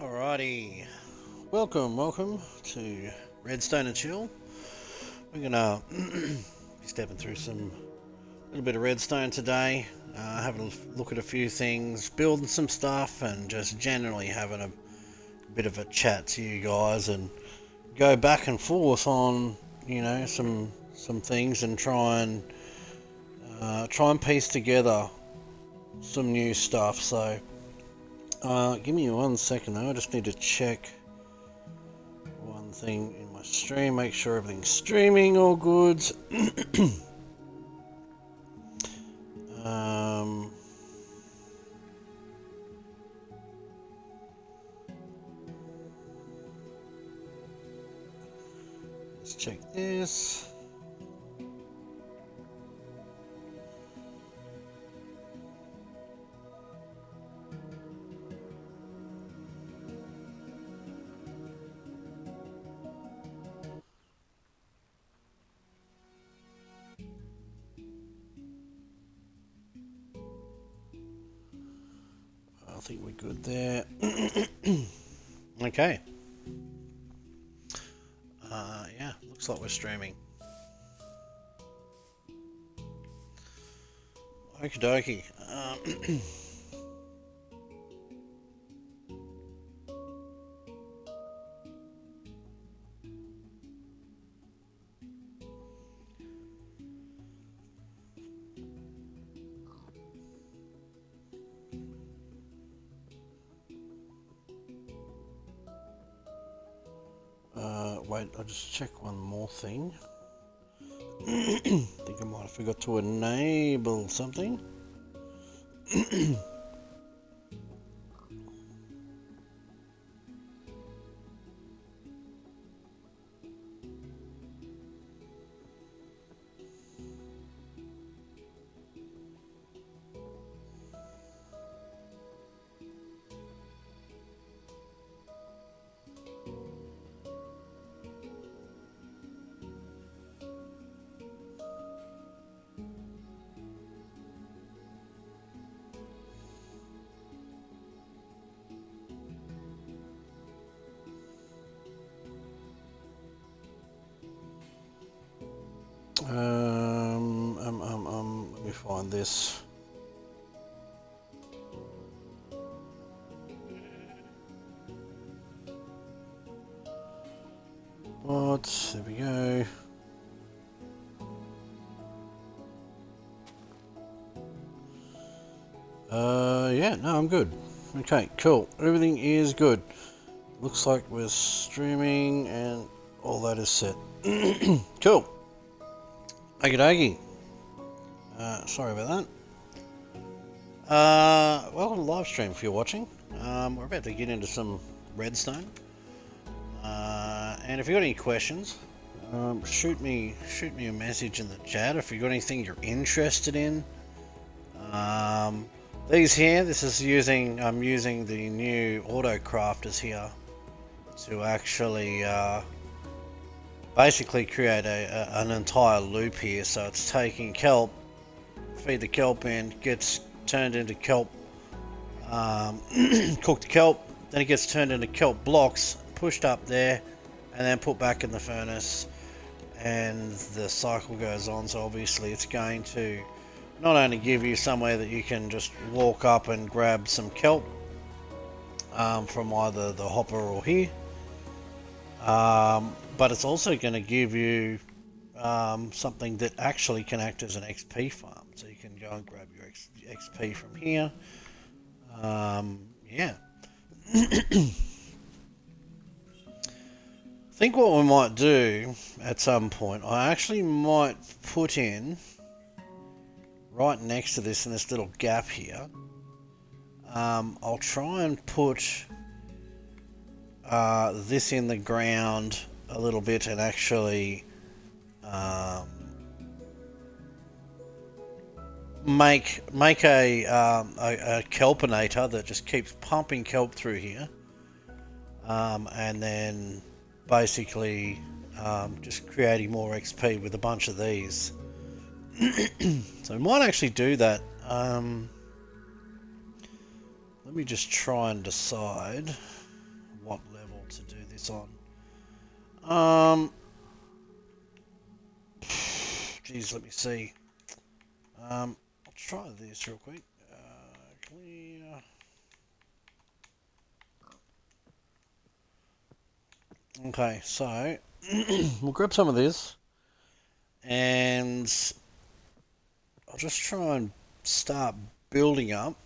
Alrighty, welcome to Redstone and Chill. We're gonna be stepping through some little bit of redstone today, having a look at a few things, building some stuff, and just generally having a bit of a chat to you guys and go back and forth on some things and try and piece together some new stuff. So. Give me 1 second though, I just need to check one thing in my stream, make sure everything's streaming all good. Let's check this. I think we're good there. Okay. Yeah, looks like we're streaming. Okie dokie. Wait, I'll just check one more thing. I think I might have forgot to enable something. Let me find this. What? There we go. Yeah, no, I'm good. Okay, cool. Everything is good. Looks like we're streaming and all that is set. Cool. Okie dokie. Sorry about that. Welcome to the live stream if you're watching. We're about to get into some redstone. And if you've got any questions, shoot me a message in the chat if you've got anything you're interested in. These here, I'm using the new auto crafters here to actually basically create an entire loop here. So it's taking kelp, feed the kelp in, gets turned into kelp, cooked kelp, then it gets turned into kelp blocks, pushed up there, and then put back in the furnace, and the cycle goes on. So obviously it's going to not only give you somewhere that you can just walk up and grab some kelp from either the hopper or here, but it's also going to give you something that actually can act as an XP farm. So you can go and grab your XP from here. Yeah. I think what we might do at some point, I actually might put in right next to this in this little gap here. I'll try and put this in the ground a little bit and actually make a kelpinator that just keeps pumping kelp through here, and then basically just creating more XP with a bunch of these. So I might actually do that. Let me just try and decide. this on? Geez, let me see. I'll try this real quick. Clear. Okay, so we'll grab some of this, and I'll just try and start building up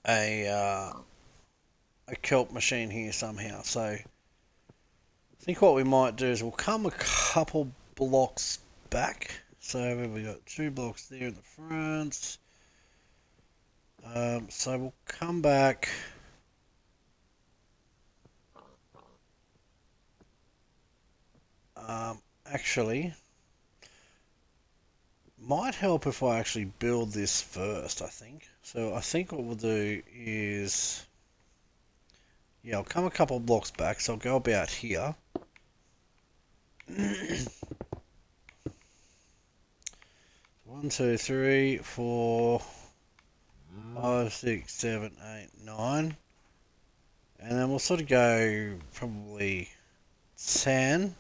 a kelp machine here somehow. So I think what we might do is we'll come a couple blocks back. So we've got 2 blocks there in the front. So we'll come back. Actually, might help if I actually build this first, I think. So I think what we'll do is, yeah, I'll come a couple of blocks back, so I'll go about here. 1, 2, 3, 4, 5, 6, 7, 8, 9. And then we'll sort of go probably 10.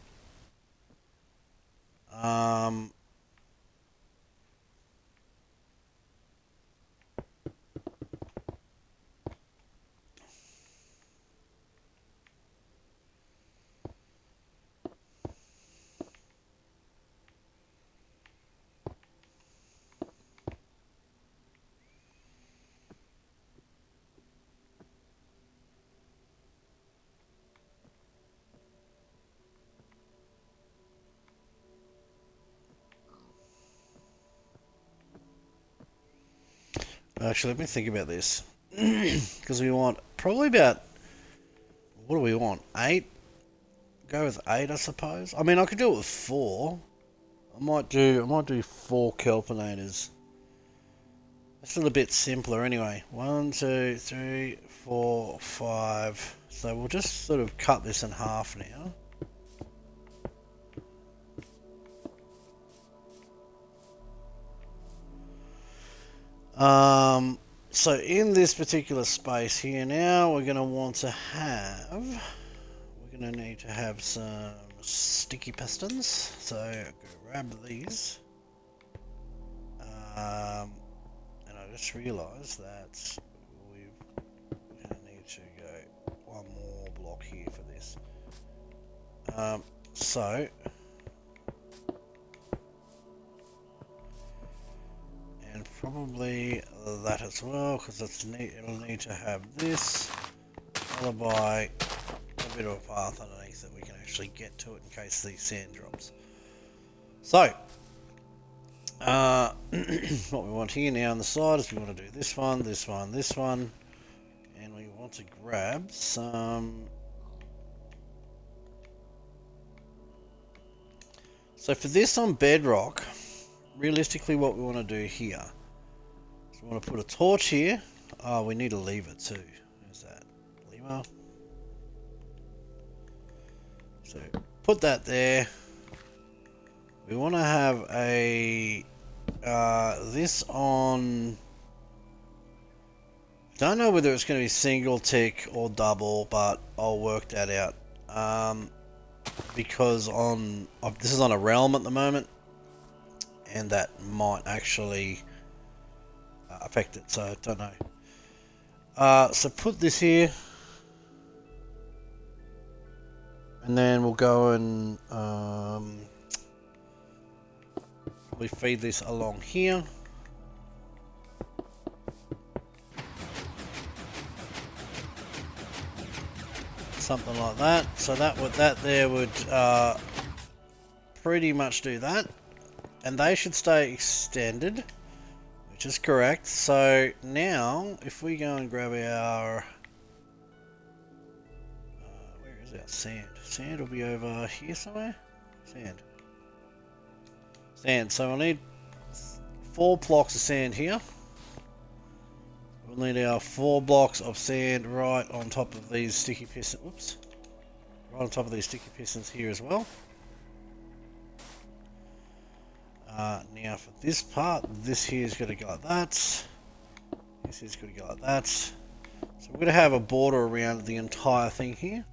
Actually, let me think about this. Because we want probably about, what do we want? 8? Go with 8, I suppose. I mean, I could do it with 4. I might do 4 kelpinators. That's a little bit simpler anyway. 1, 2, 3, 4, 5. So we'll just sort of cut this in half now. So in this particular space here now, we're going to want to have, we're going to need to have some sticky pistons. So grab these. And I just realised that we're going to need to go 1 more block here for this. So and probably that as well, because it'll need to have this, followed by a bit of a path underneath that we can actually get to it in case the sand drops. So, what we want here now on the side is we want to do this one, this one, this one, and we want to grab some. So for this on bedrock, realistically what we want to do here is we want to put a torch here. Oh, we need a lever too. Where's that? Lever. So put that there. We want to have a this on, don't know whether it's going to be single tick or double, but I'll work that out. Because this is on a realm at the moment, and that might actually affect it, so I don't know. So put this here, and then we'll go and we feed this along here. Something like that. So that there would pretty much do that, and they should stay extended, which is correct. So now if we go and grab our where is our sand? Sand will be over here somewhere. Sand. So we'll need 4 blocks of sand here. We'll need our 4 blocks of sand right on top of these sticky pistons. Whoops. Right on top of these sticky pistons here as well. Now for this part, this here is going to go like that. This is going to go like that. So we're going to have a border around the entire thing here.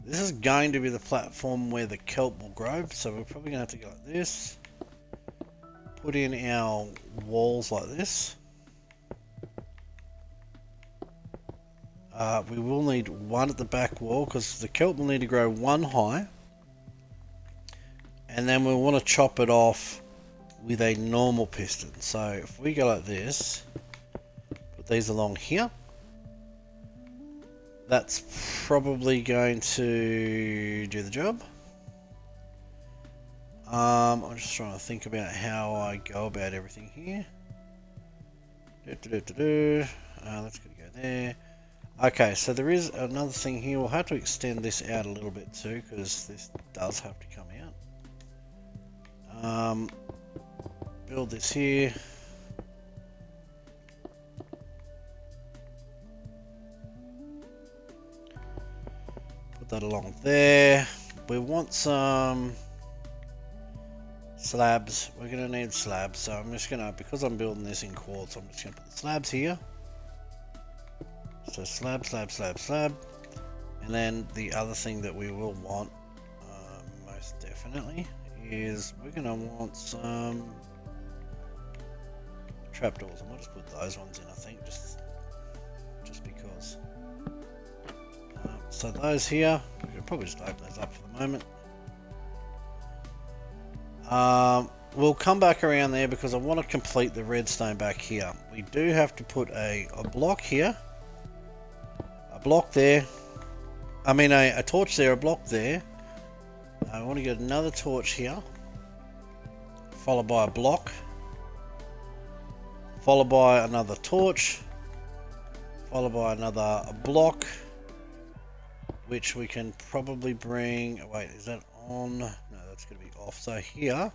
This is going to be the platform where the kelp will grow, so we're probably going to have to go like this. Put in our walls like this. We will need one at the back wall because the kelp will need to grow one high. And then we'll want to chop it off with a normal piston. So if we go like this, put these along here. That's probably going to do the job. I'm just trying to think about how I go about everything here. That's going to go there. Okay, so there is another thing here. We'll have to extend this out a little bit too, because this does have to come out. Build this here. Put that along there. We want some slabs. We're going to need slabs, so I'm just going to, because I'm building this in quartz, I'm just going to put the slabs here. So slab, slab, slab, slab. And then the other thing that we will want, most definitely, is we're going to want some trapdoors. I might just put those ones in, I think, just because. So those here, we could probably just open those up for the moment. We'll come back around there because I want to complete the redstone back here. We do have to put a block here, a block there, I mean a torch there, a block there. I want to get another torch here, followed by a block, followed by another torch, followed by another block, which we can probably bring, wait, is that on? No, that's going to be off. So here,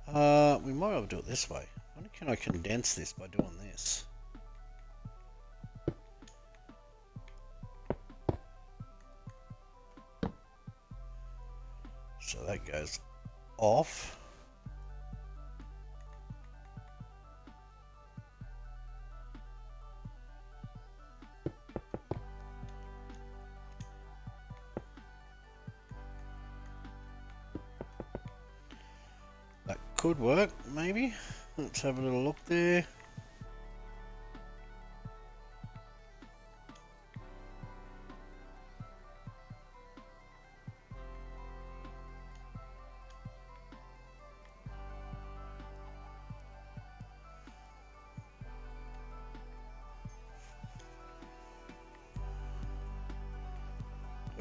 we might be able to do it this way. I wonder, can I condense this by doing this? So that goes off. That could work, maybe. Let's have a little look there.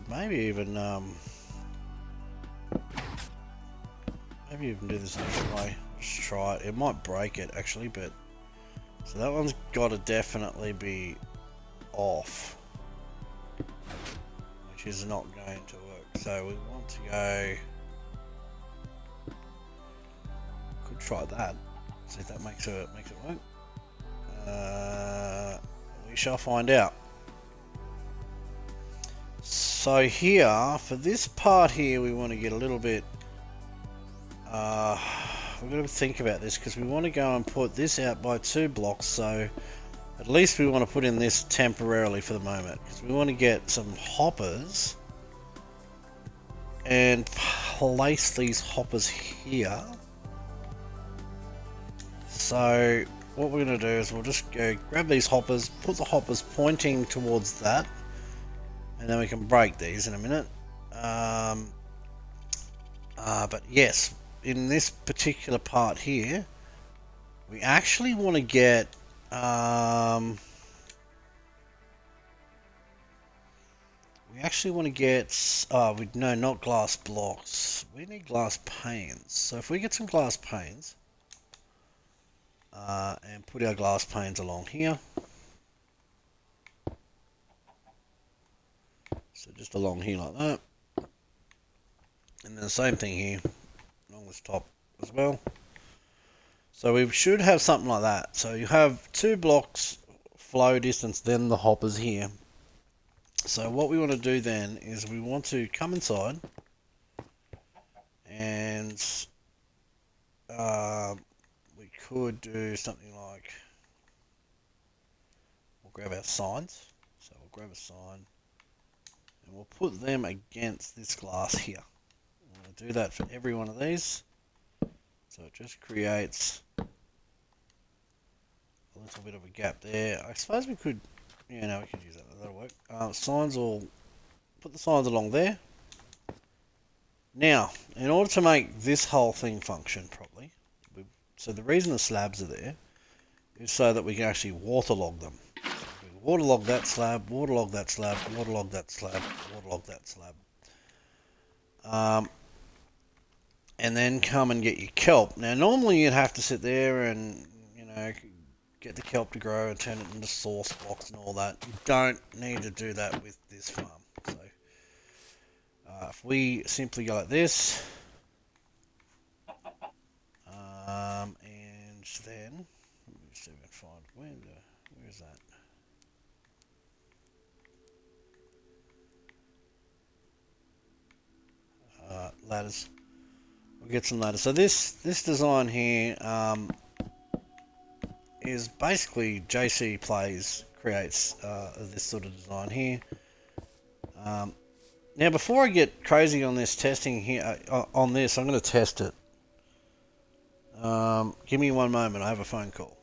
Maybe even do this anyway. Just try it. It might break it actually, but so that one's got to definitely be off, which is not going to work. So we want to go. Could try that. See if that makes it work. We shall find out. So here, for this part here, we want to get a little bit, we're going to think about this because we want to go and put this out by 2 blocks, so at least we want to put in this temporarily for the moment, because we want to get some hoppers and place these hoppers here. So what we're going to do is we'll just go grab these hoppers, put the hoppers pointing towards that, and then we can break these in a minute. But yes, in this particular part here, we actually want to get no, not glass blocks. We need glass panes. So if we get some glass panes and put our glass panes along here. So just along here like that. And then the same thing here, along this top as well. So we should have something like that. So you have 2 blocks flow distance, then the hoppers here. So what we want to do then is we want to come inside and we could do something like, we'll grab our signs. So we'll grab a sign. And we'll put them against this glass here. I'm going to do that for every one of these. So it just creates a little bit of a gap there. I suppose we could, yeah, no, we could use that. That'll work. Signs will put the signs along there. Now, in order to make this whole thing function properly, so the reason the slabs are there is so that we can actually waterlog them. So we waterlog that slab, waterlog that slab, waterlog that slab, waterlog that slab. And then come and get your kelp. Now, normally you'd have to sit there and, you know, get the kelp to grow and turn it into sauce blocks and all that. You don't need to do that with this farm. So, if we simply go like this, and then, let me see if I can find, where is that? Ladders. We'll get some ladders. So this design here is basically JC creates this sort of design here. Now, before I get crazy on this testing here, on this, I'm going to test it. Give me one moment. I have a phone call.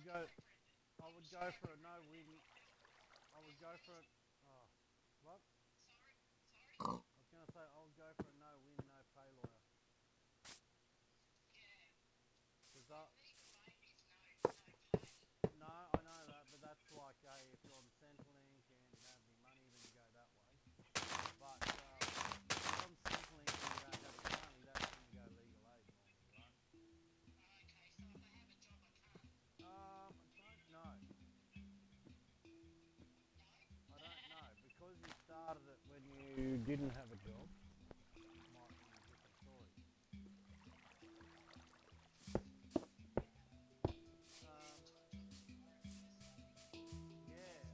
go. I would go for a no win. I would go for a. Oh, what? I was gonna say I would go for a no win, no pay lawyer. Cause no, I know that, but that's like, hey, if you're on Centrelink and you don't have any money, then you go that way. But if you're on Centrelink and you don't have any money, that's when you go legal aid normally, right? I don't know. I don't know. Because you started it when you didn't have a job, might be a different story. Yeah.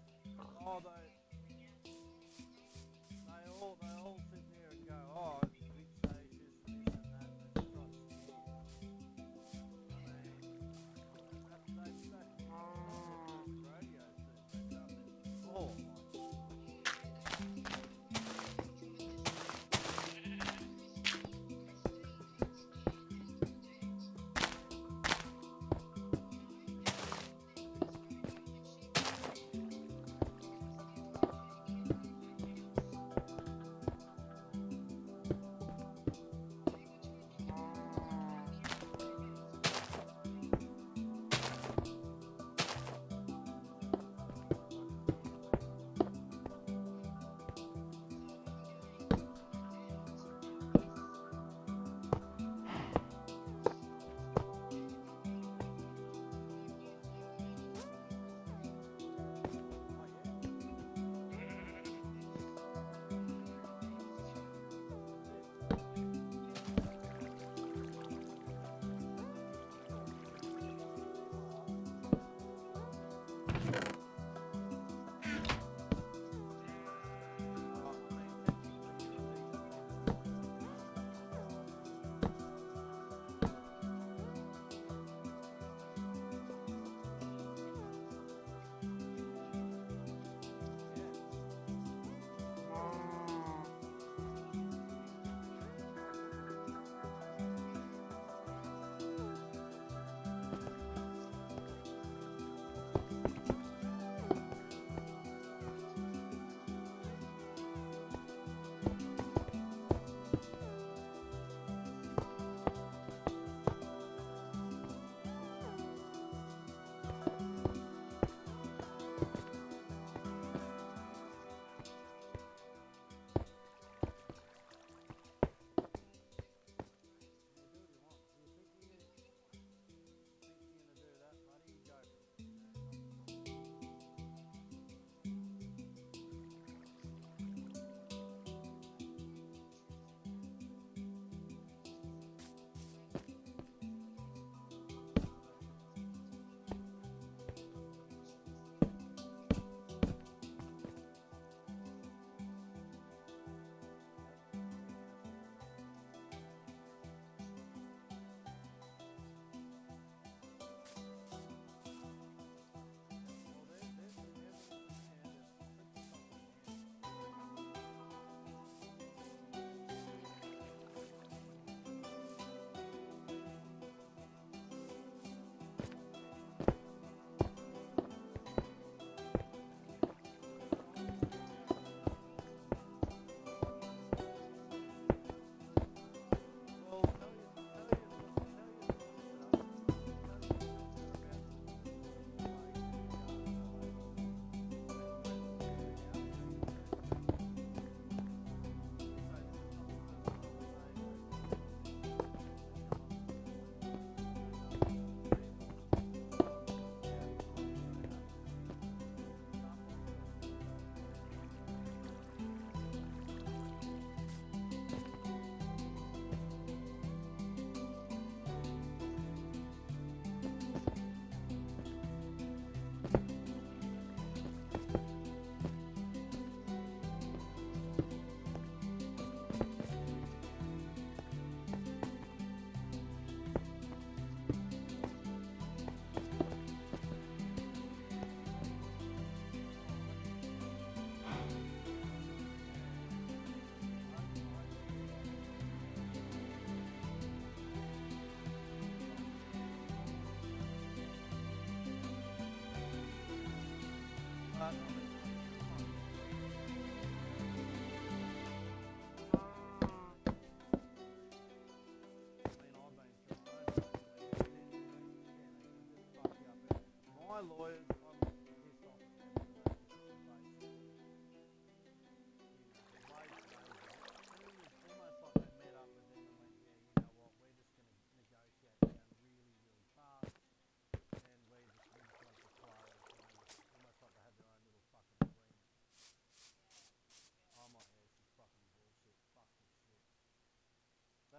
Oh, they all sit there and go, oh, it's a bit safe, this and that. They just try to scare you. I mean, that's rodeo suit. They've done this before.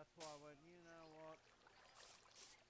that's why I went, you know what? No, that's it. No.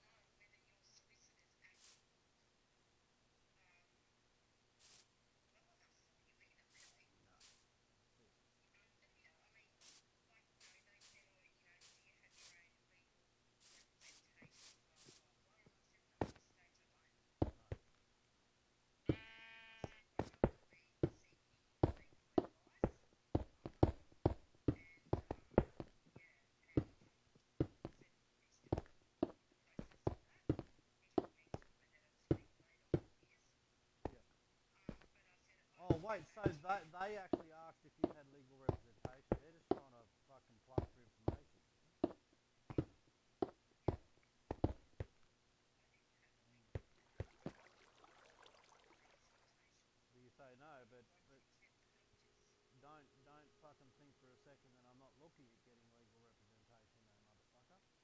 Yeah. Oh wait, so they actually asked if you had legal representation. They're just trying to fucking plug for information. Well, you say no, but don't fucking think for a second that I'm not looking at getting legal representation, though, motherfucker.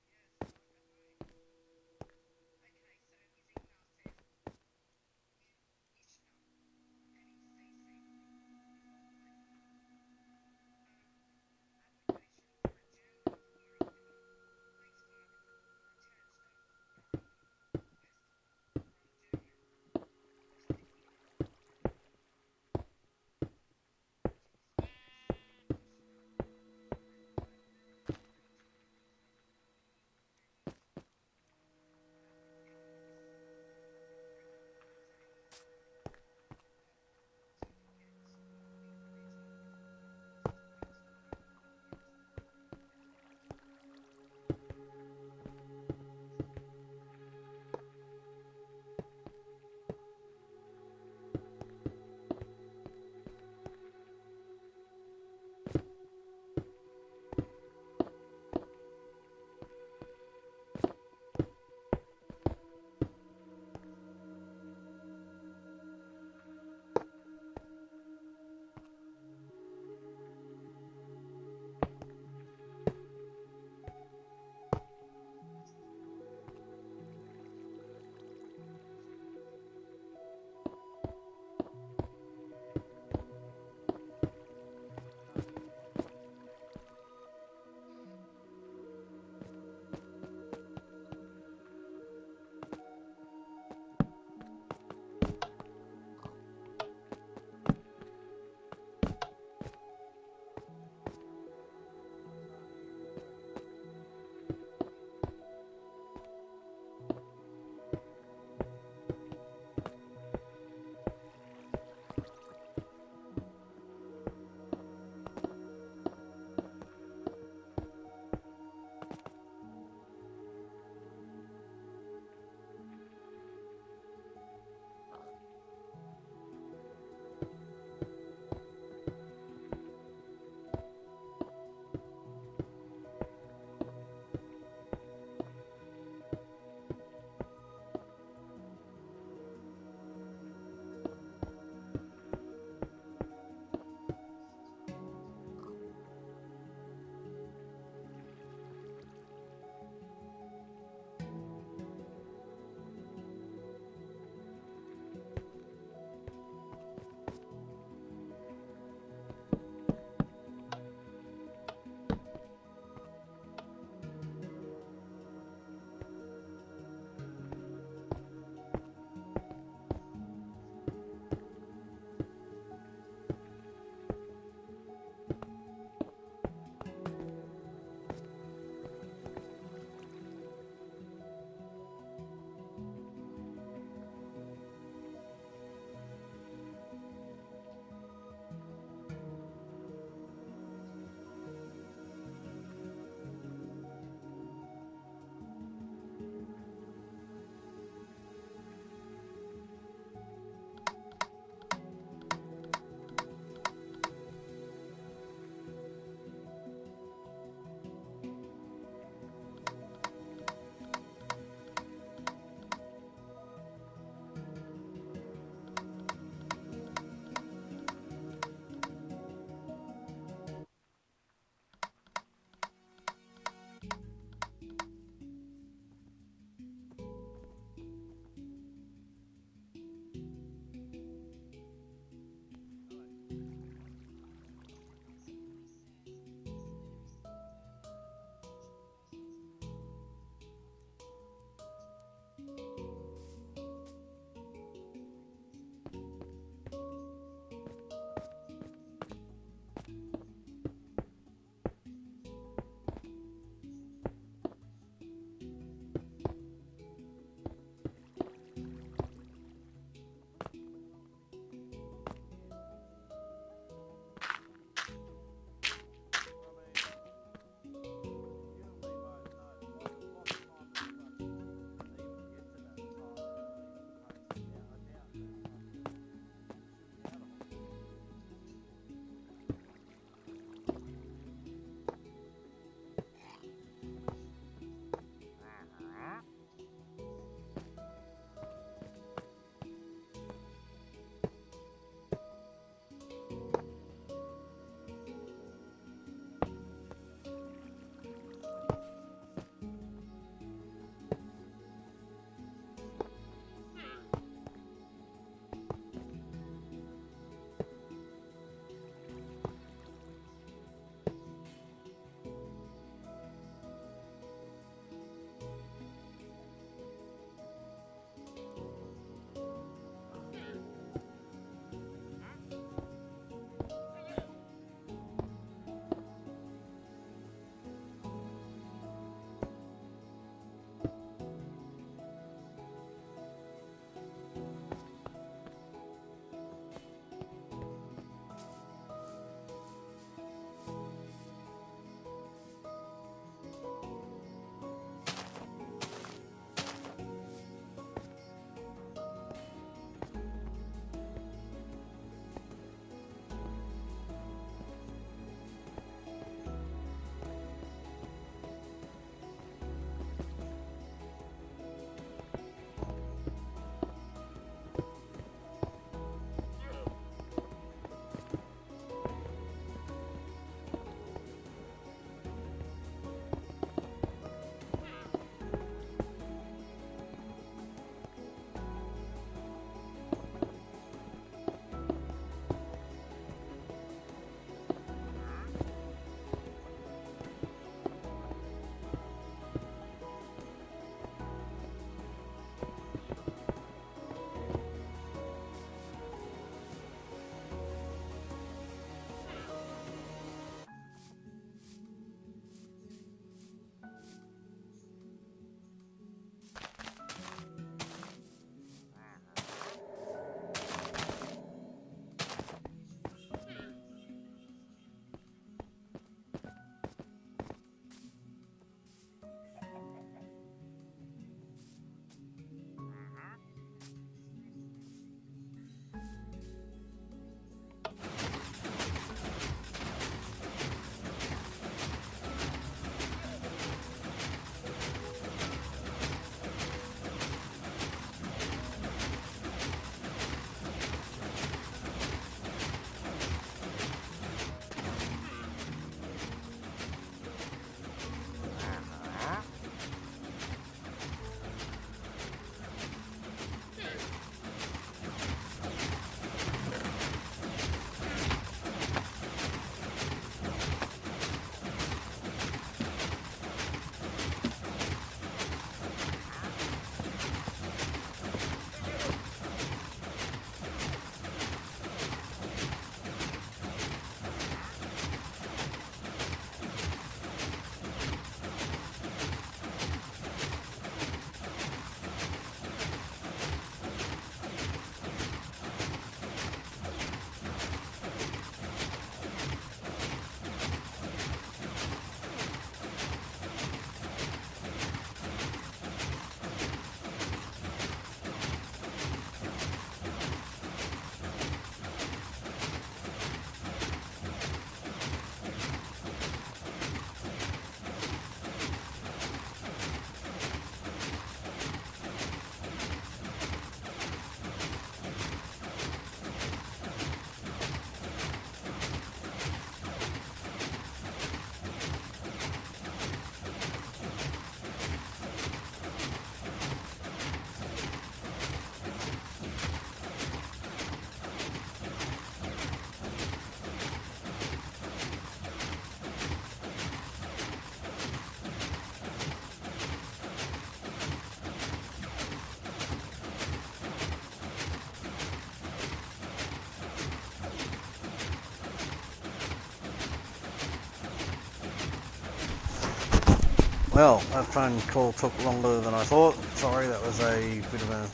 Well, that phone call took longer than I thought. Sorry, that was a bit of an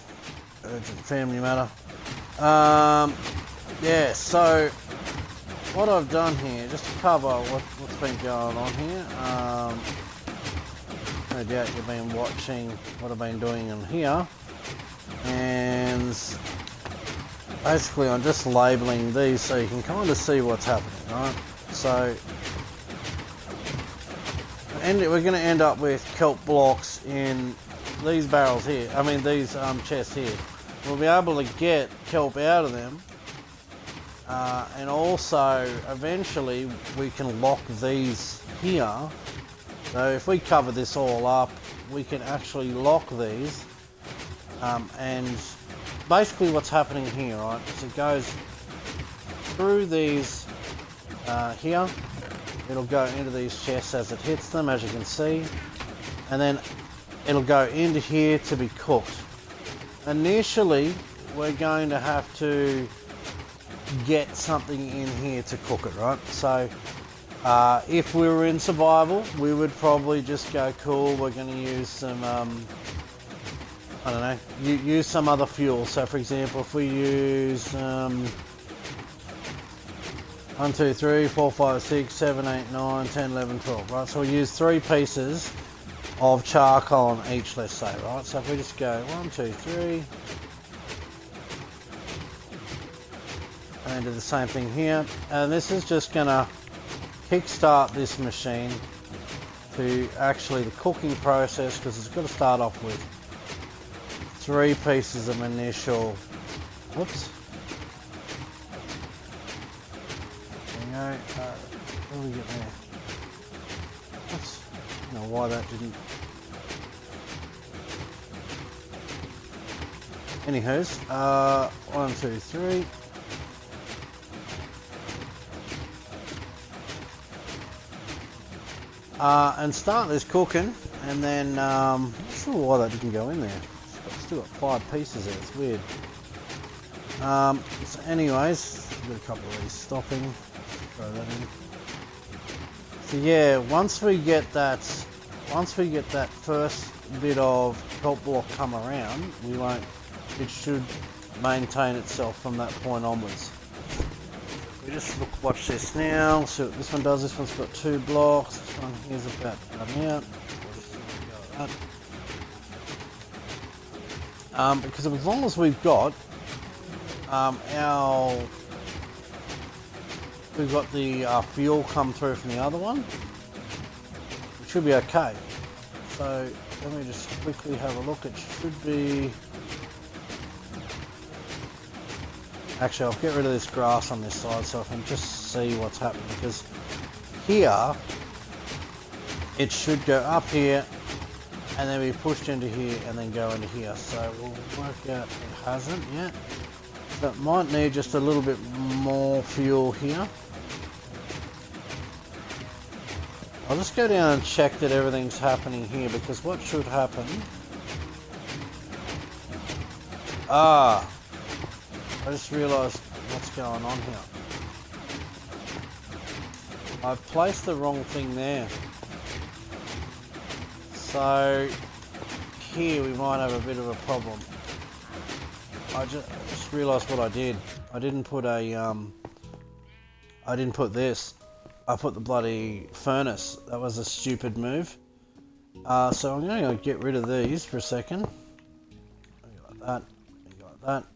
urgent family matter. Yeah, so what I've done here, just to cover what's been going on here, no doubt you've been watching what I've been doing in here, and basically I'm just labelling these so you can kind of see what's happening, right? So we're going to end up with kelp blocks in these barrels here, I mean these chests here. We'll be able to get kelp out of them, and also eventually we can lock these here. So if we cover this all up, we can actually lock these, and basically what's happening here, right, is it goes through these here, it'll go into these chests as it hits them, as you can see, and then it'll go into here to be cooked. Initially we're going to have to get something in here to cook it, right? So if we were in survival, we would probably just go, cool, we're going to use some I don't know, use some other fuel. So for example, if we use 1, 2, 3, 4, 5, 6, 7, 8, 9, 10, 11, 12, right? So we use 3 pieces of charcoal on each, let's say, right? So if we just go 1, 2, 3, and then do the same thing here, and this is just gonna kickstart this machine to actually the cooking process, because it's got to start off with 3 pieces of initial, whoops, there we go, what do we get there? Oops. I don't know why that didn't. Anywho's, 1, 2, 3. And start this cooking, and then not sure why that didn't go in there. Still got 5 pieces there. It's weird. So anyways, got a couple of these stopping. Throw that in. So yeah, once we get that first bit of kelp block come around, it should maintain itself from that point onwards. We just watch this now, see what this one does. This one's got 2 blocks, this one here's about to run out. Because as long as we've got we've got the fuel come through from the other one, it should be okay. So let me just quickly have a look. It should be, actually I'll get rid of this grass on this side so I can just see what's happening, because here it should go up here and then be pushed into here and then go into here. So we'll work out, it hasn't yet. So it might need just a little bit more fuel here. I'll just go down and check that everything's happening here, because what should happen, I just realised what's going on here. I've placed the wrong thing there. So here we might have a bit of a problem. I just realised what I did. I didn't put this. I put the bloody furnace. That was a stupid move. So I'm going to get rid of these for a second. Like that. Like that.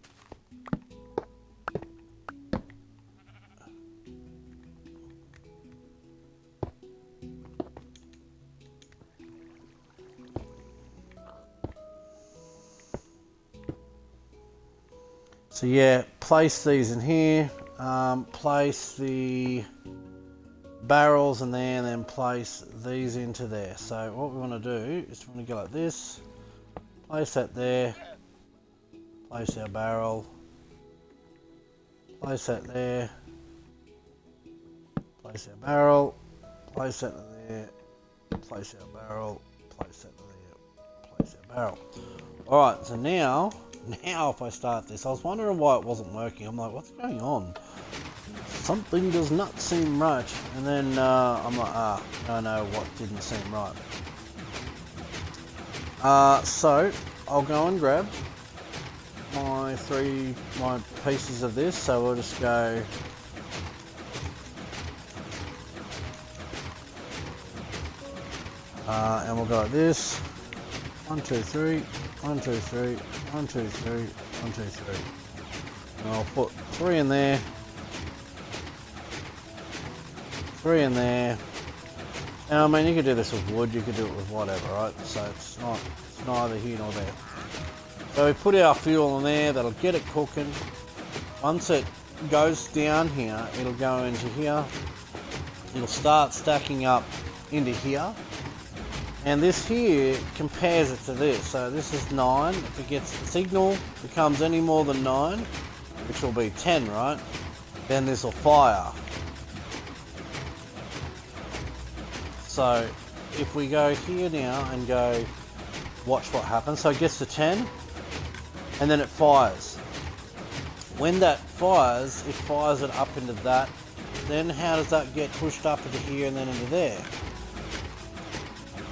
So yeah, place these in here, place the barrels in there, and then place these into there. So what we want to do is we want to go like this, place that there, place our barrel, place that there, place our barrel, place that there, place our barrel, place that there, place our barrel. Alright, so now if I start this, I was wondering why it wasn't working. I'm like, what's going on? Something does not seem right. And then I'm like, I know what didn't seem right. So I'll go and grab my pieces of this. So we'll just go. And we'll go like this. 1, 2, 3, 1, 2, 3, 1, 2, 3, 1, 2, 3. And I'll put 3 in there. 3 in there. And I mean, you could do this with wood, you could do it with whatever, right? So it's neither here nor there. So we put our fuel in there, that'll get it cooking. Once it goes down here, it'll go into here. It'll start stacking up into here. And this here compares it to this. So this is 9. If it gets the signal, becomes any more than 9, which will be 10, right? Then this will fire. So if we go here now and go watch what happens. So it gets to 10 and then it fires. When that fires, it fires it up into that. Then how does that get pushed up into here and then into there?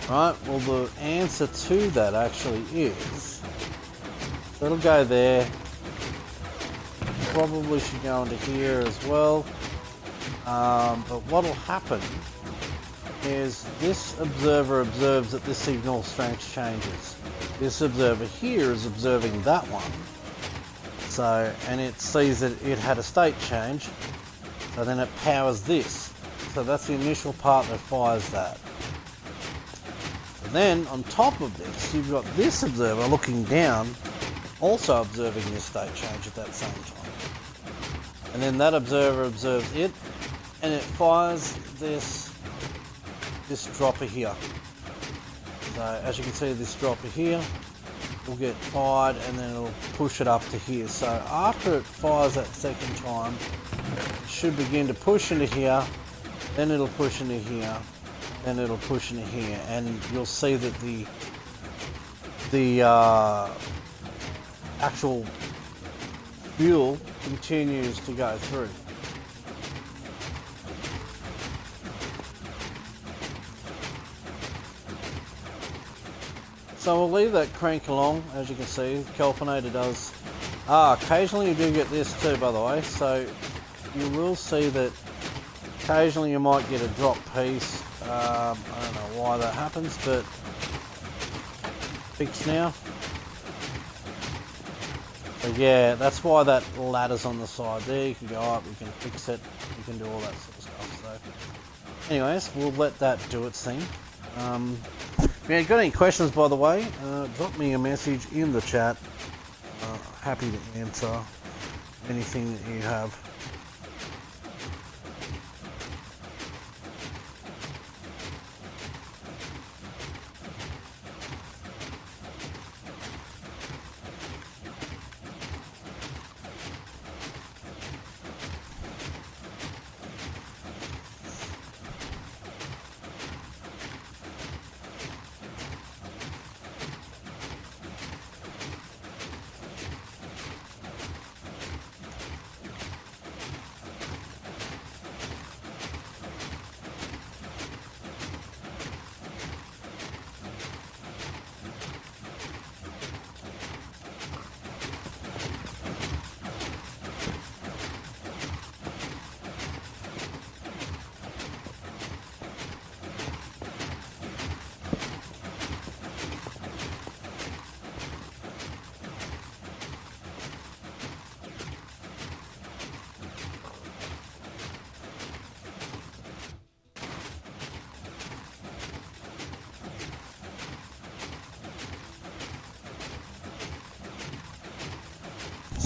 Right, well the answer to that actually is, so it'll go there, probably should go into here as well, but what'll happen is this observer observes that this signal strength changes. This observer here is observing that one, so, and it sees that it had a state change, so then it powers this, so that's the initial part that fires that. Then on top of this, you've got this observer looking down, also observing this state change at that same time. And then that observer observes it, and it fires this dropper here. So as you can see, this dropper here will get fired, and then it'll push it up to here. So after it fires that second time, it should begin to push into here, then it'll push into here, and it'll push into here, and you'll see that the actual fuel continues to go through. So we'll leave that crank along. As you can see, the calcinator does. Occasionally you do get this too, by the way. So you will see that occasionally you might get a drop piece. I don't know why that happens, but fixed now. So yeah, that's why that ladder's on the side there. You can go up, you can fix it, you can do all that sort of stuff. So anyways, we'll let that do its thing. If you've got any questions, by the way, drop me a message in the chat. Happy to answer anything that you have.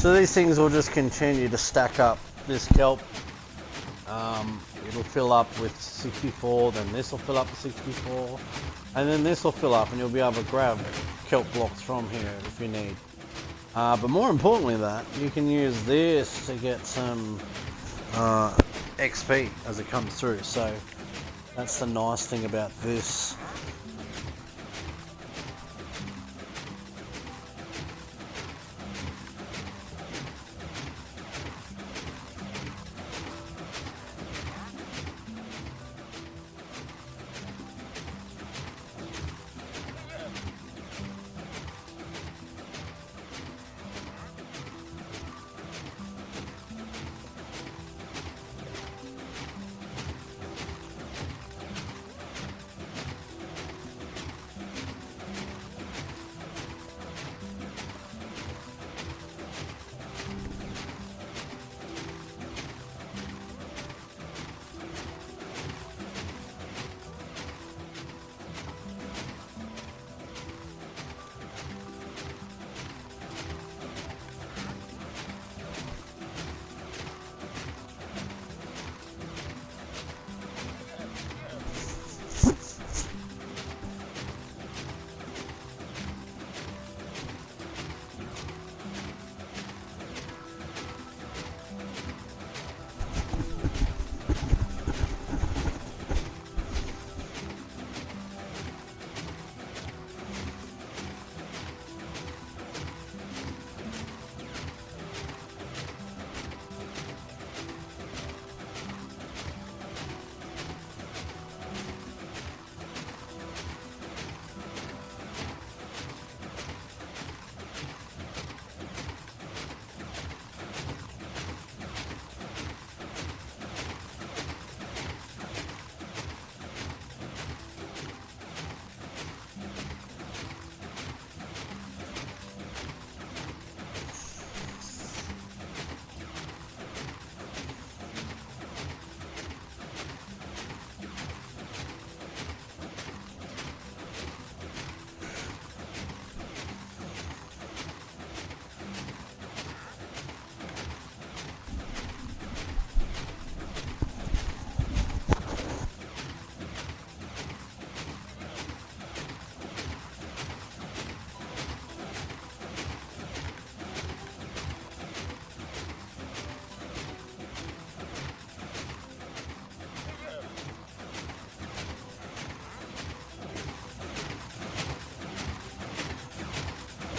So these things will just continue to stack up this kelp. It'll fill up with 64, then this will fill up with 64, and then this will fill up, and you'll be able to grab kelp blocks from here if you need. But more importantly that, you can use this to get some XP as it comes through. So that's the nice thing about this.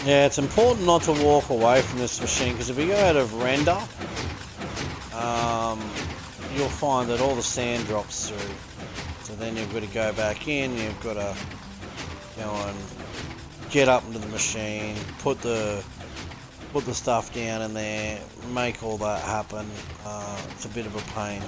Yeah, it's important not to walk away from this machine, because if you go out of render, you'll find that all the sand drops through. So then you've got to go back in, you've got to go and get up into the machine, put the stuff down in there, make all that happen. It's a bit of a pain.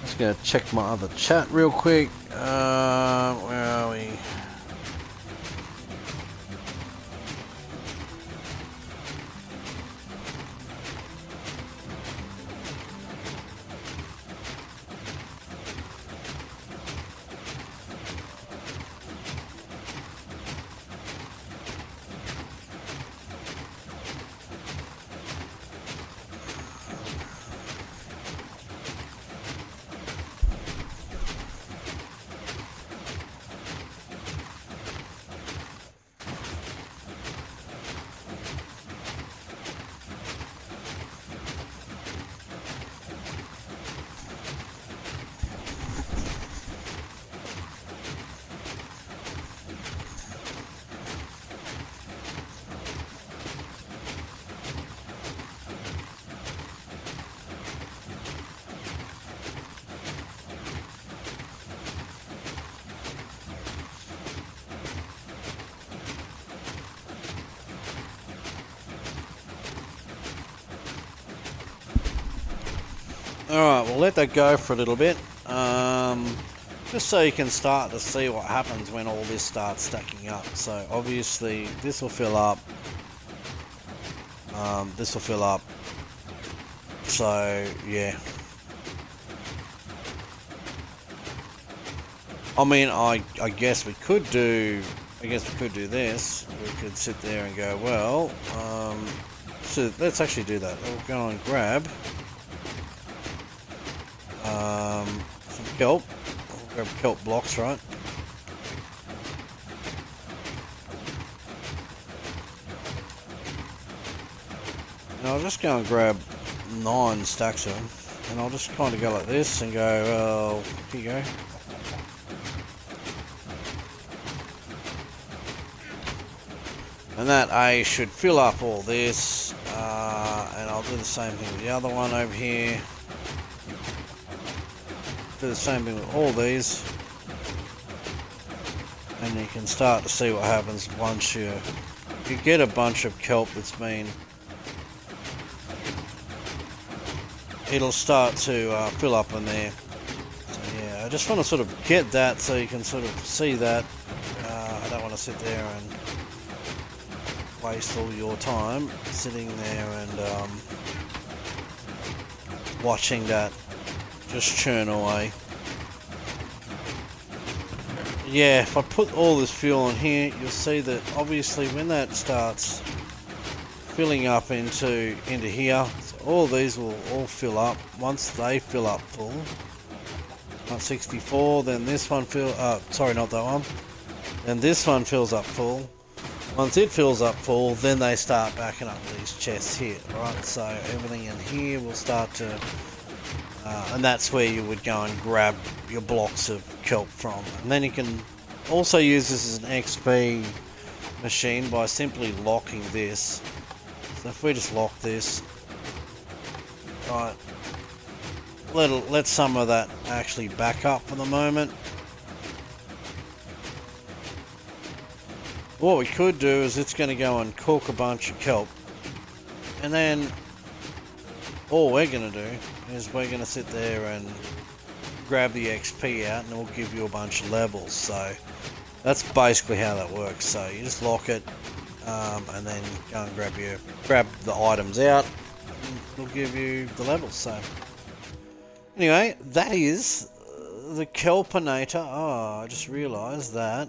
Just gonna check my other chat real quick. Where are we? Alright, we'll let that go for a little bit, just so you can start to see what happens when all this starts stacking up. So obviously this will fill up, this will fill up, so yeah. I mean, I guess we could do this. We could sit there and go, well, so let's actually do that. We'll go and grab some kelp. We'll grab kelp blocks, right? And I'll just go and grab 9 stacks of them, and I'll just kind of go like this and go, well, here you go. And that A should fill up all this, and I'll do the same thing with the other one over here. Do the same thing with all these, and you can start to see what happens once you get a bunch of kelp that's been, it'll start to fill up in there. So yeah, I just want to sort of get that so you can sort of see that. I don't want to sit there and waste all your time sitting there and watching that just churn away. Yeah, if I put all this fuel in here, you'll see that obviously when that starts filling up into here, so all these will all fill up. Once they fill up full, 164, then this one sorry, not that one. Then this one fills up full. Once it fills up full, then they start backing up these chests here, right? So everything in here will start to, and that's where you would go and grab your blocks of kelp from. And then you can also use this as an XP machine by simply locking this. So if we just lock this, right, let some of that actually back up for the moment. What we could do is it's going to go and cook a bunch of kelp, and then all we're going to do is we're going to sit there and grab the XP out, and it will give you a bunch of levels. So that's basically how that works. So you just lock it, and then go and grab the items out, it'll give you the levels. So anyway, that is the Kelpinator. Oh, I just realised that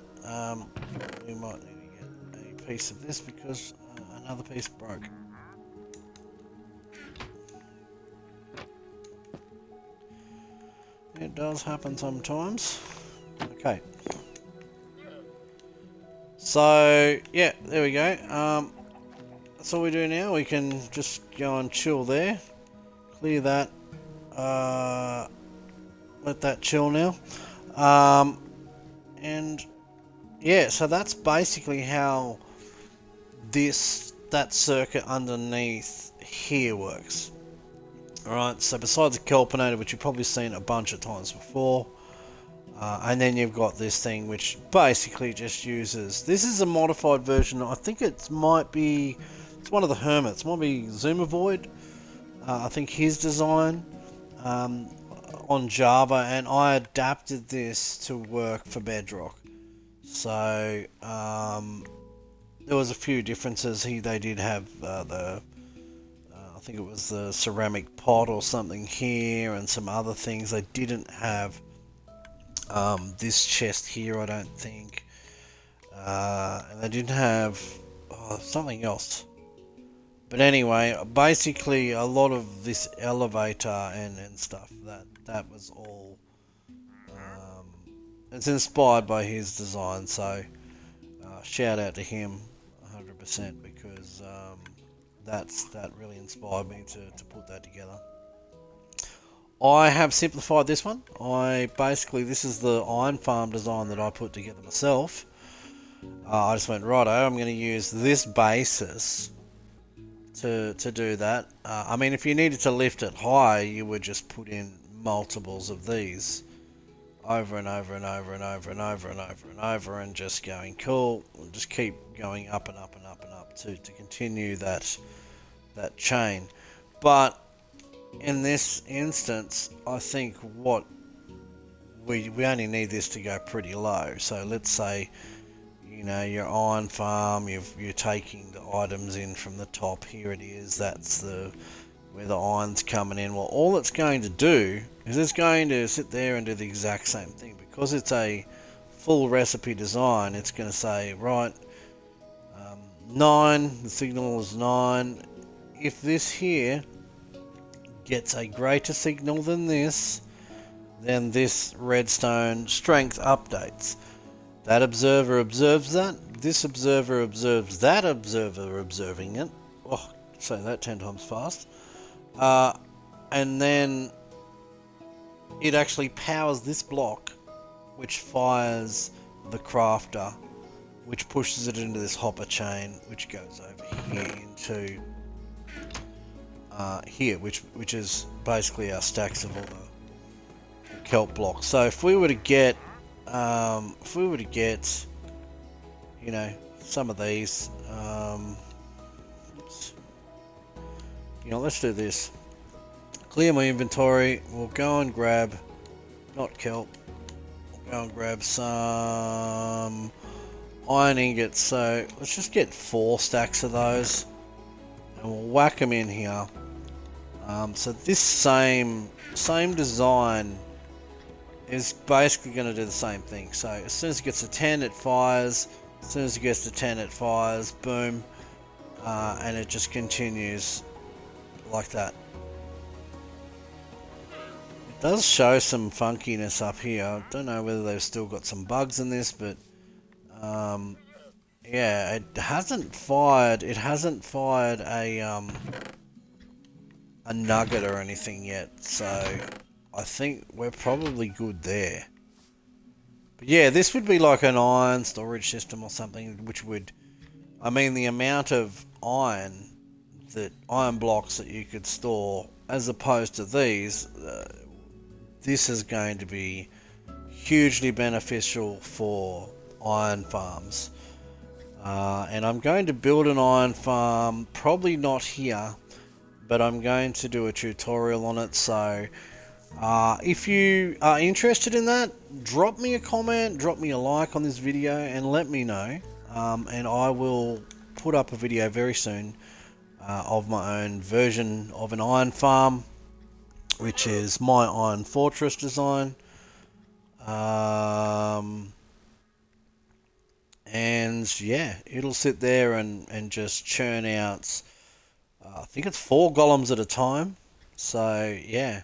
we might need to get a piece of this because another piece broke. It does happen sometimes. Okay. So, yeah, there we go. That's all we do now. We can just go and chill there. Clear that. Let that chill now. And, yeah, so that's basically how that circuit underneath here works. Alright, so besides the Kelpinator, which you've probably seen a bunch of times before, and then you've got this thing which basically just uses, this is a modified version, I think it's one of the Hermits, it might be Zoomovoid, I think his design, on Java, and I adapted this to work for Bedrock. So, there was a few differences. They did have I think it was the ceramic pot or something here, and some other things. They didn't have this chest here, I don't think, and they didn't have something else. But anyway, basically a lot of this elevator and stuff, that was all it's inspired by his design. So shout out to him 100%, because that really inspired me to put that together. I have simplified this one. This is the iron farm design that I put together myself. I just went, righto, I'm going to use this basis to do that. I mean, if you needed to lift it high, you would just put in multiples of these over and over and over and over and over and over and over, and just going, cool, we'll just keep going up and up and up and up to continue that chain. But in this instance, I think what we only need this to go pretty low. So let's say, you know, your iron farm, you're taking the items in from the top. Here it is, that's where the iron's coming in. Well, all it's going to do is it's going to sit there and do the exact same thing. Because it's a full recipe design, it's going to say, right, 9, the signal is 9. If this here gets a greater signal than this, then this redstone strength updates. That observer observes that. This observer observes that observer observing it. Oh, say that 10 times fast. And then it actually powers this block, which fires the crafter, which pushes it into this hopper chain, which goes over here into here, which is basically our stacks of all the kelp blocks. So if we were to get you know, some of these, you know, let's do this. Clear my inventory. We'll go and grab, not kelp, we'll go and grab some iron ingots. So let's just get 4 stacks of those, and we'll whack them in here. So this same design is basically going to do the same thing. So as soon as it gets to 10, it fires. As soon as it gets to 10, it fires. Boom. And it just continues like that. It does show some funkiness up here. I don't know whether they've still got some bugs in this, but yeah, it hasn't fired a nugget or anything yet, so I think we're probably good there. But yeah, this would be like an iron storage system or something, which would, I mean, the amount of iron blocks that you could store as opposed to these, this is going to be hugely beneficial for iron farms. And I'm going to build an iron farm, probably not here, but I'm going to do a tutorial on it. So if you are interested in that, drop me a comment, drop me a like on this video, and let me know, and I will put up a video very soon of my own version of an iron farm, which is my Iron Fortress design. And yeah, it'll sit there and just churn out, I think it's 4 golems at a time. So yeah,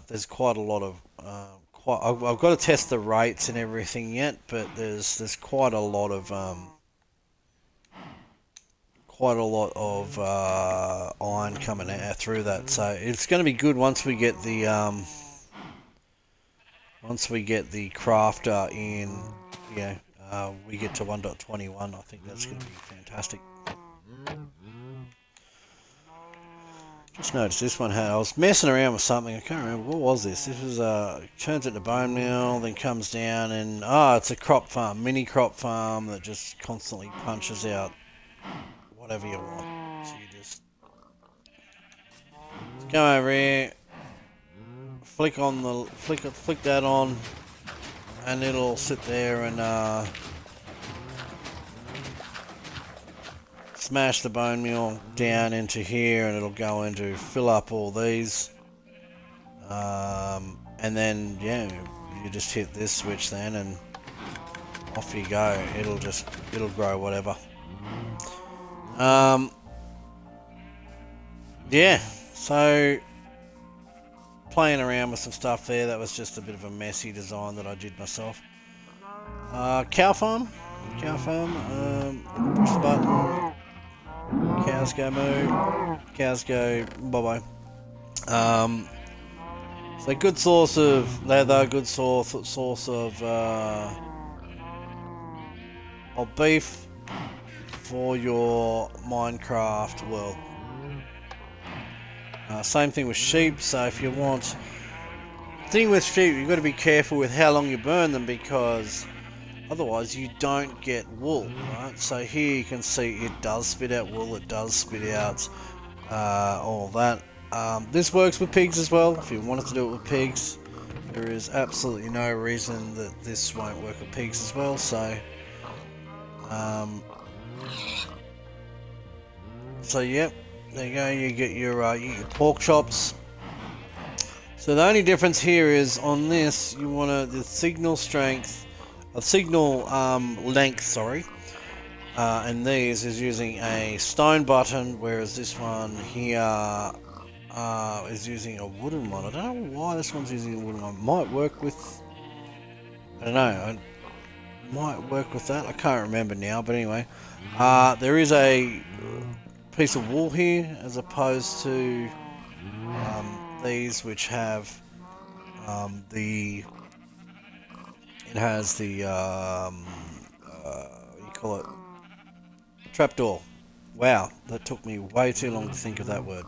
there's quite a lot of I've got to test the rates and everything yet, but there's quite a lot of iron coming out through that. So it's going to be good once we get the crafter in. Yeah, we get to 1.21. I think that's going to be fantastic. Just noticed this one had, I was messing around with something, I can't remember, what was this? This was, turns into bone meal, then comes down and, it's a crop farm, mini crop farm that just constantly punches out whatever you want. So you just go over here, flick that on, and it'll sit there and, smash the bone meal down into here, and it'll go into fill up all these, and then yeah, you just hit this switch then and off you go. It'll grow whatever. Yeah, so playing around with some stuff there. That was just a bit of a messy design that I did myself. Cow farm, push the button. Cows go moo, cows go bye bye. So good source of leather, good source of beef for your Minecraft world. Same thing with sheep. So if you want, thing with sheep, you've got to be careful with how long you burn them, because otherwise you don't get wool, right? So here you can see it does spit out wool, it does spit out all that. This works with pigs as well. If you wanted to do it with pigs, there is absolutely no reason that this won't work with pigs as well. So yep, there you go, you get your pork chops. So the only difference here is on this, you want the signal strength, signal length, sorry, and these is using a stone button, whereas this one here is using a wooden one. I don't know why this one's using a wooden one. Might work with, I don't know, might work with that. I can't remember now, but anyway, there is a piece of wool here as opposed to these, which have it has the what do you call it, trapdoor. Wow, that took me way too long to think of that word.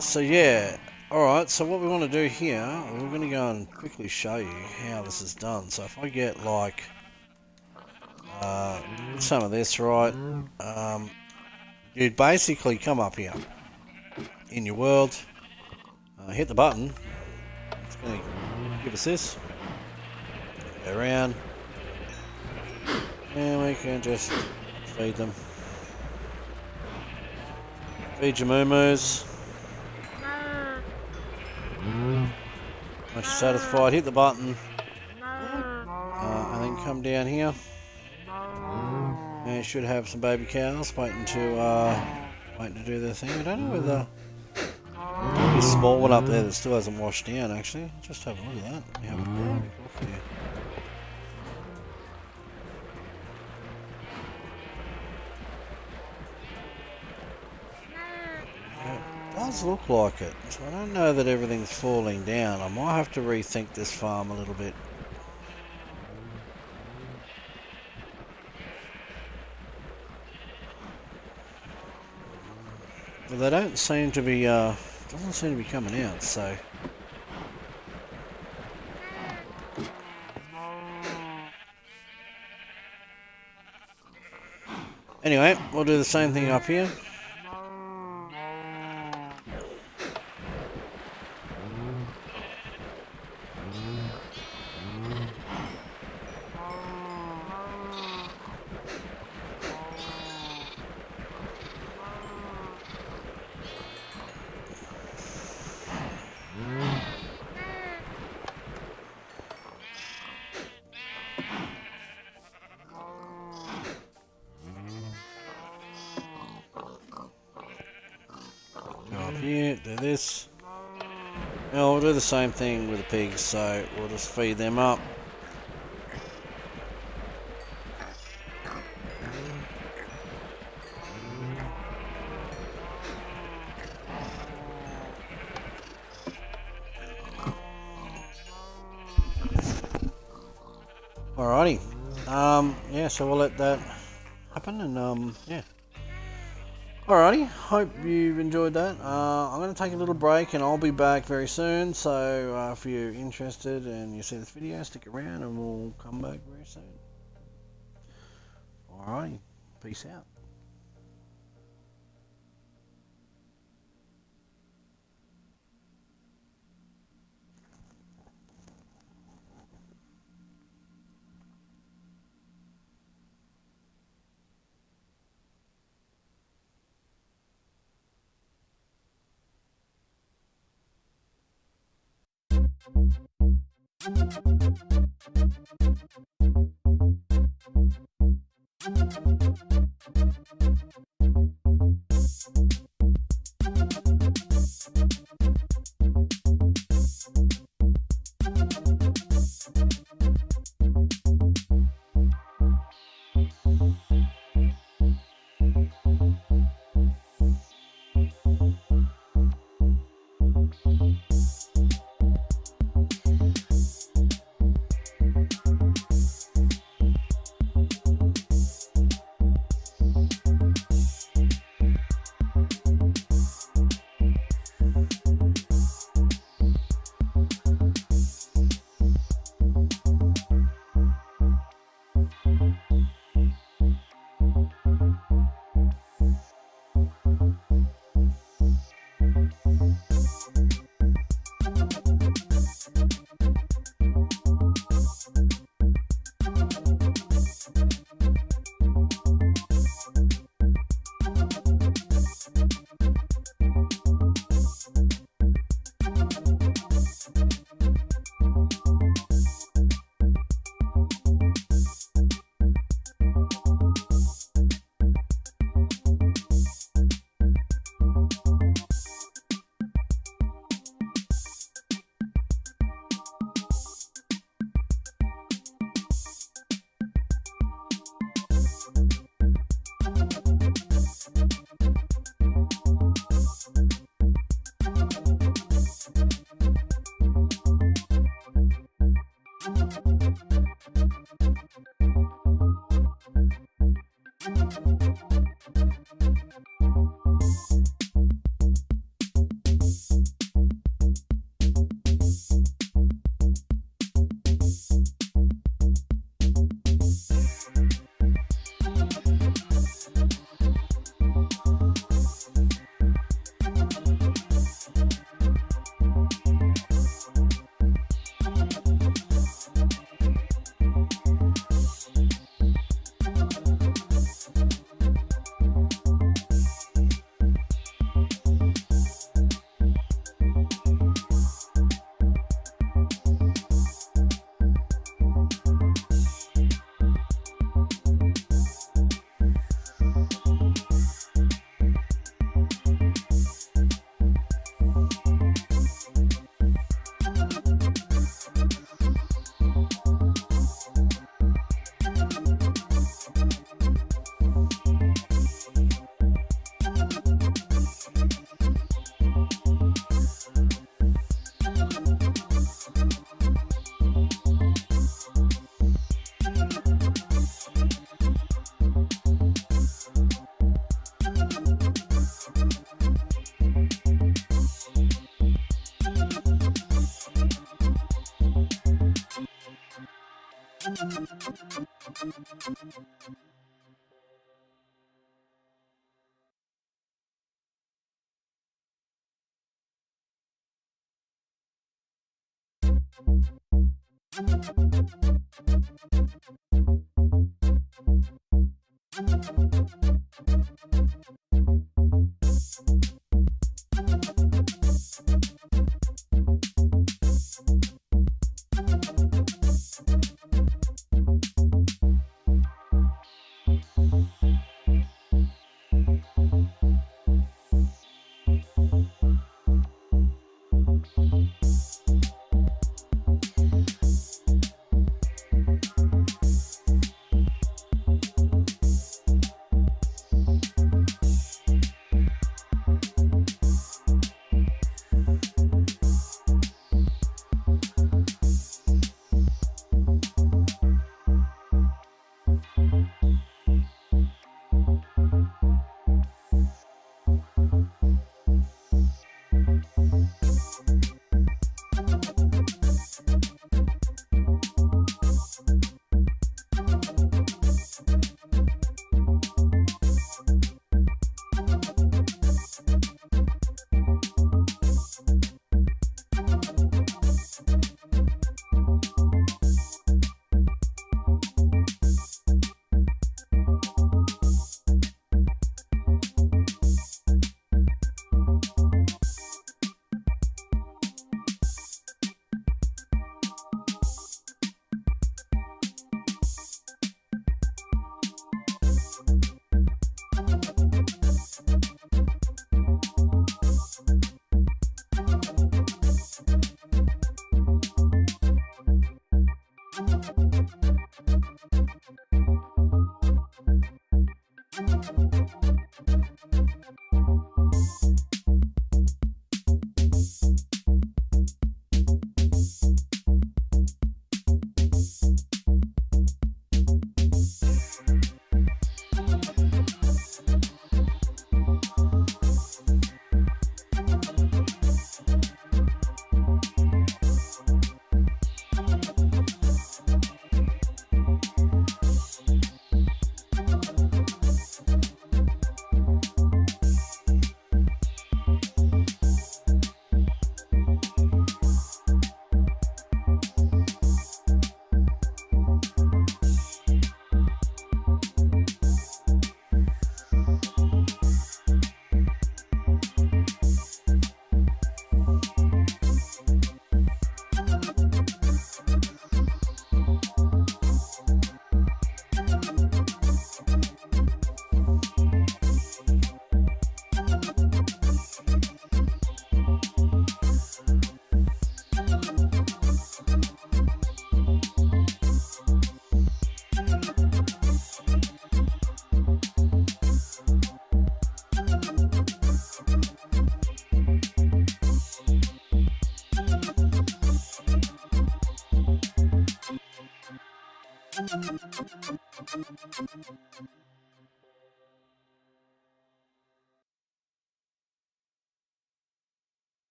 So yeah, alright, so what we want to do here, we're going to go and quickly show you how this is done. So if I get like some of this, right, you'd basically come up here in your world, hit the button, it's going to give us this, go around, and we can just feed them. Feed your moo-moos. Once you're satisfied, hit the button, and then come down here, and you should have some baby cows waiting to do their thing. I don't know whether there's a small one up there that still hasn't washed down. Actually, just have a look at that. Let me have a look here. It does look like it, so I don't know that everything's falling down. I might have to rethink this farm a little bit. But they don't seem to be, doesn't seem to be coming out, so. Anyway, we'll do the same thing up here. up here, do this. Now we'll do the same thing with the pigs, so we'll just feed them up. Alrighty, yeah, so we'll let that happen, and yeah. Alrighty, hope you've enjoyed that. I'm going to take a little break and I'll be back very soon, so if you're interested and you see this video, stick around and we'll come back very soon. Alrighty, peace out.